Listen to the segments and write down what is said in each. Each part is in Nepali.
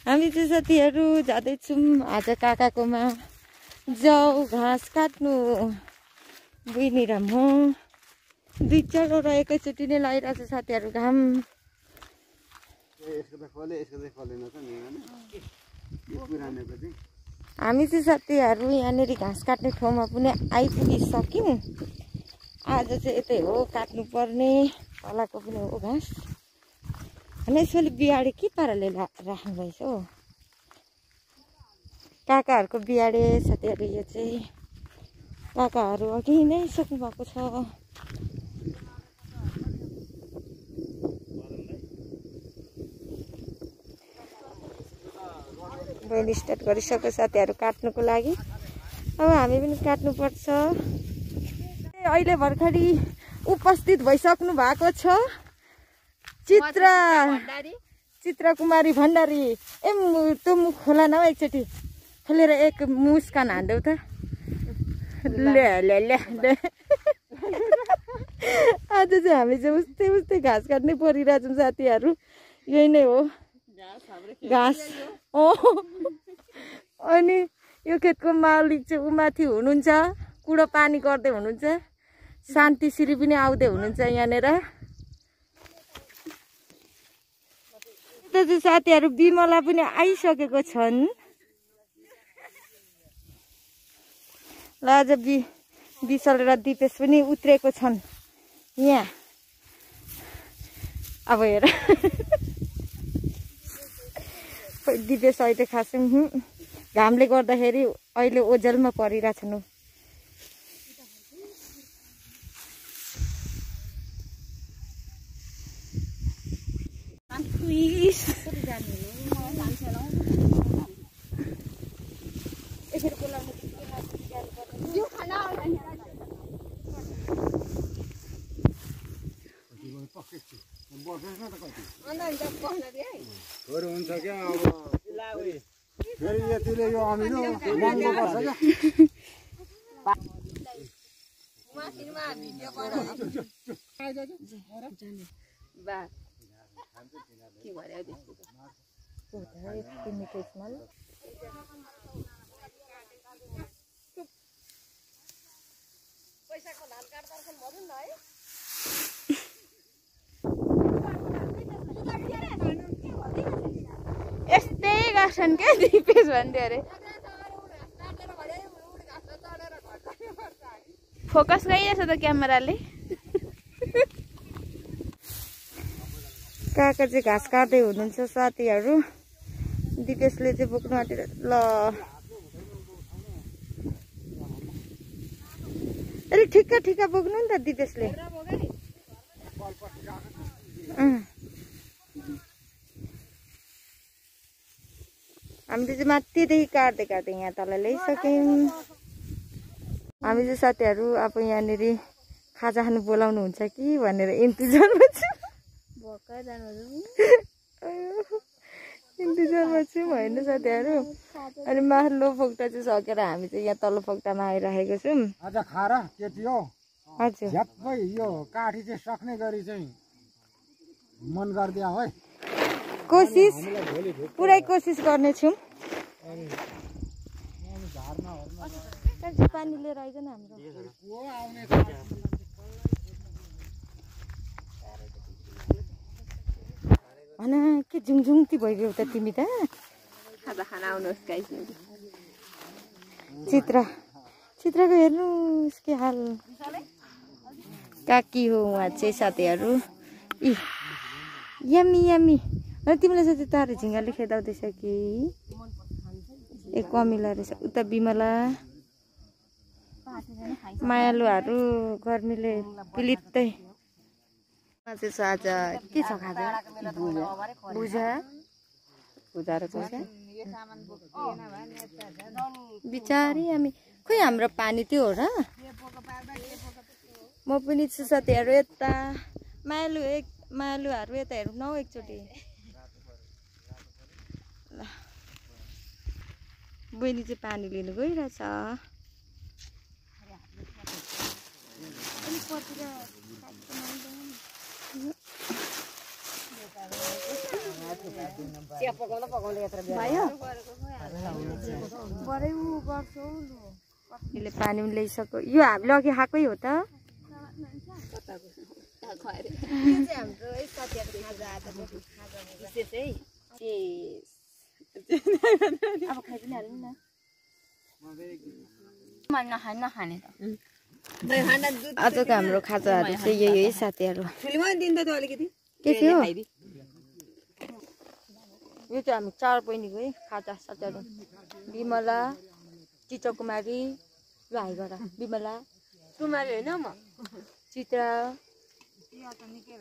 हामी चाहिँ साथीहरू जाँदैछौँ आज काकाकोमा जाऊ घाँस काट्नु। बुइनी र म 2-4 वटा एकैचोटि नै लगाइरहेको छ साथीहरू घाम। हामी चाहिँ साथीहरू यहाँनिर घाँस काट्ने ठाउँमा पनि आइपुगिसक्यौँ। आज चाहिँ यतै हो काट्नु पर्ने, तलको पनि हो घाँस। अनि यसले बिहाडे के पाराले राख्नु भएछ हो काकाहरूको बिहाडे साथीहरू। यो चाहिँ काकाहरू अघि नै सक्नु भएको छ। बहिनी स्टार्ट गरिसक्यो साथीहरू काट्नुको लागि। अब हामी पनि काट्नुपर्छ। अहिले भर्खरै उपस्थित भइसक्नु भएको छ चित्रा कुमारी भण्डारी। त्यो मुख खोला न एकचोटि खोलेर एक मुस्कान हान्देऊ त। ले आज चाहिँ हामी चाहिँ उस्तै घाँस काट्नै परिरहेछौँ साथीहरू। यही नै हो घाँस। अनि यो खेतको मालिक चाहिँ ऊ माथि हुनुहुन्छ, कुडो पानी गर्दै हुनुहुन्छ। शान्ति श्री पनि आउँदै हुनुहुन्छ यहाँनिर। चाहिँ साथीहरू बिमला पनि आइसकेको छन्। ल आज विशाल र दिपेश पनि उत्रेको छन् यहाँ। अब हेर दिपेश अहिले खासै घामले गर्दाखेरि अहिले ओझेलमा परिरहेछन्। हुन्छ क्या अब फेरि यतिले यो अमिलो महँगो पर्छ क्या। यस्तै गर्छन् क्या दिपेश भन्दै अरे। फोकस गइरहेछ त क्यामेराले। काका चाहिँ घाँस काट्दै हुनुहुन्छ साथीहरू। दिपेशले चाहिँ बोक्नु आँटेर ल अलिक ठिक्क बोक्नु नि त दिपेशले। हामीले चाहिँ माथिदेखि काट्दै यहाँ तल ल्याइसक्यौँ। हामी चाहिँ साथीहरू अब यहाँनिर खाजा खानु बोलाउनुहुन्छ कि भनेर इन्तजारमा छु। इन्तजारमा छौँ होइन साथीहरू। अनि माथिल्लो फोक्टा चाहिँ सकेर हामी चाहिँ यहाँ तल्लो फोक्टामा आइरहेको छौँ। आज खारा केटी हो। हजुर झ्याप्पै यो काठी चाहिँ सक्ने गरी चाहिँ मन गरिदिया है। कोसिस पुरै कोसिस गर्नेछौँ। पानी लिएर आइज न हाम्रो। होइन के झुङझुङती भइगयो त तिमी त। खाजा खान आउनुहोस् गाइस। चित्रको हेर्नुहोस् के हाल। काकी हो उहाँ चाहिँ साथीहरू। यमी तिमीलाई चाहिँ तारे झिँगाले खेदाउँदैछ कि ए कमिला रहेछ। उता बिमला मायालुहरू गर्मीले पिलित्तै। आज के छ खाजा? भुजा र बिचारी हामी खोइ हाम्रो पानी त्यो हो र। म पनि छु साथीहरू यता। मायालुहरू यता हेर्नु न एकचोटि। बहिनी चाहिँ पानी लिनु गइरहेछ। यसले पानी पनि ल्याइसक्यो यो हामीले अघि खाएकै हो त आजको हाम्रो खाजाहरू चाहिँ यही है साथीहरू के थियो यो चाहिँ हामी 4 बहिनीको है खाजा साथीहरू विमला चिचकुमारी यो हाइगरा विमला कुमारी होइन म चित्रा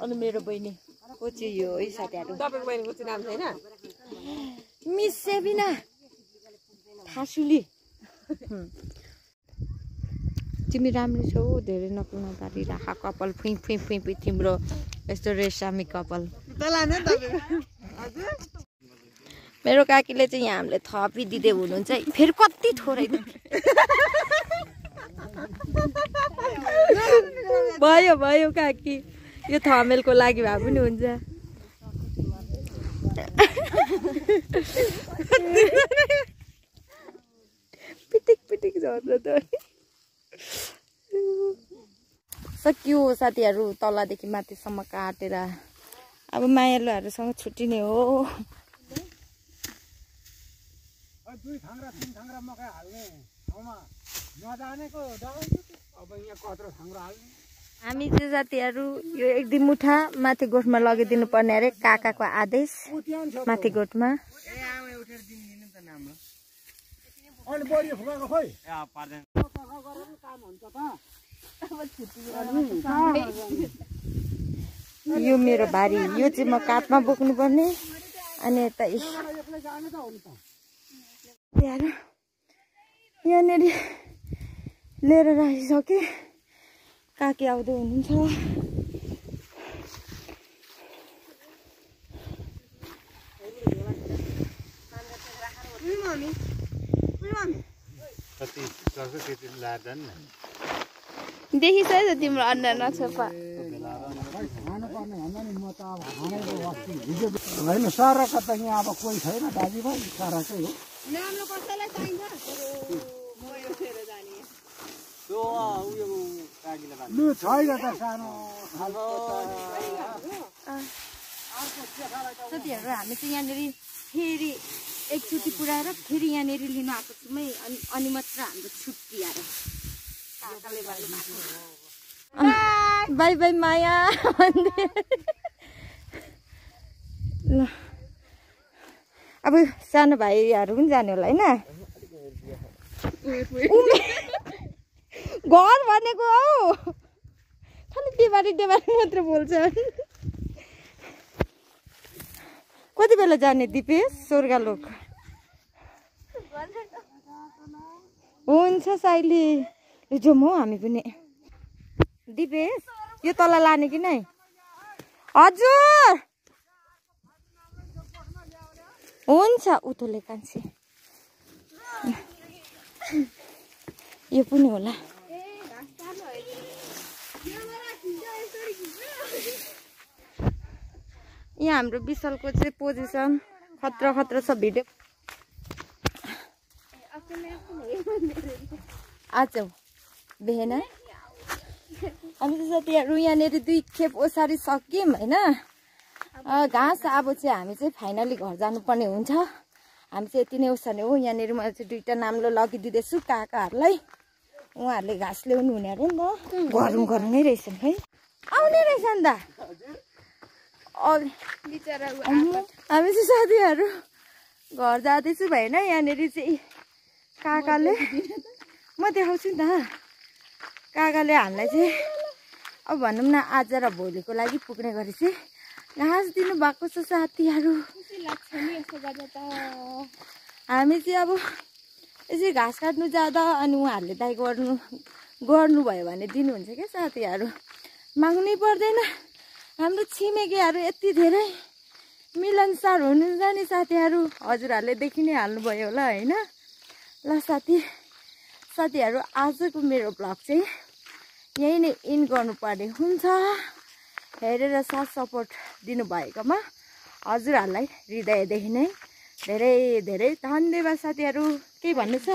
अनि मेरो बहिनी को चाहिँ यो है साथीहरू तपाईको बहिनीको चाहिँ नाम छैन मिस सेबिना थासुली तिमी राम्रो छौ धेरै नकुल्न पारी राख कपाल फुइ फुइ फुइ फुइ तिम्रो यस्तो रेसामी कपाल मेरो काकीले चाहिँ यहाँ हामीले थपिदिँदै हुनुहुन्छ फेरि कति थोरै भयो भयो काकी यो थमेलको लागि भए पनि हुन्छ पिटिक पिटिक झर्छ त सकियो साथीहरू तलदेखि माथिसम्म काटेर अब मायालुहरूसँग छुट्टिने हो दुई थाङ्रा तीन थाङ्रा मकै हाल्ने ठाउँमा नजानेको अब यहाँ कत्रो थाङ्रा हाल्ने हामी चाहिँ साथीहरू यो एक दिन मुठा माथि गोठमा लगिदिनु पर्ने अरे काकाको आदेश माथि गोठमा अनि बढी फुकाएको खोइ यो मेरो भारी यो चाहिँ म काठमा बोक्नु पर्ने अनि यता यहाँनिर लिएर राखिसके काकी आउँदै हुनुहुन्छ देखिसक्यो तिम्रो अन्डा नछोपा होइन सरका त यहाँ अब कोही छैन दाजुभाइ सरकै हो लु छैन त सानो साथीहरू हामी चाहिँ यहाँनिर फेरि एकचोटि पुऱ्याएर फेरि यहाँनिर लिन आएको छौँ है अनि मात्र हाम्रो छुट्टी आएर बाई बाई माया ल अब सानो भाइहरू पनि जाने होला होइन घर भनेको हौ खालि देवारी देवारी मात्र बोल्छ कति बेला जाने दिपेश स्वर्गलोक हुन्छ साइली जाउँ हौ हामी पनि दिपेश यो तल लाने कि नै हजुर हुन्छ उतोले कान्छे यो पनि होला यहाँ हाम्रो विशालको चाहिँ पोजिसन खतरा खतरा छ भिडियो आज बेहेन हामी चाहिँ साथीहरू यहाँनिर 2 खेप ओसारी सक्यौँ होइन घाँस अब चाहिँ हामी चाहिँ फाइनली घर जानुपर्ने हुन्छ हामी चाहिँ यति नै ओसार्ने हो यहाँनिर मैले चाहिँ 2टा नाम्लो लगिदिँदैछु काकाहरूलाई उहाँहरूले घाँस ल्याउनु हुने अरे नि त गरौँ गरौँ नै रहेछ नि है आउने रहेछ नि त हामी चाहिँ साथीहरू घर जाँदैछु भएन यहाँनिर चाहिँ काकाले म देखाउँछु नि त काकाले हामीलाई चाहिँ अब भनौँ न आज र भोलिको लागि पुग्ने गरी चाहिँ घाँस दिनु भएको छ साथीहरू हामी चाहिँ अब यसरी घाँस काट्नु जाँदा अनि उहाँहरूले दाइ गर्नुभयो भने दिनुहुन्छ क्या साथीहरू माग्नै पर्दैन हाम्रो छिमेकीहरू यति धेरै मिलनसार हुनुहुन्छ नि साथीहरू हजुरहरूले देखि नै हाल्नुभयो होला होइन ल साथीहरू आजको मेरो भ्लग चाहिँ यही नै इन गर्नुपर्ने हुन्छ हेरेर साथ सपोर्ट दिनुभएकोमा हजुरहरूलाई हृदयदेखि नै धेरै धेरै धन्यवाद साथीहरू। केही भन्नु छ?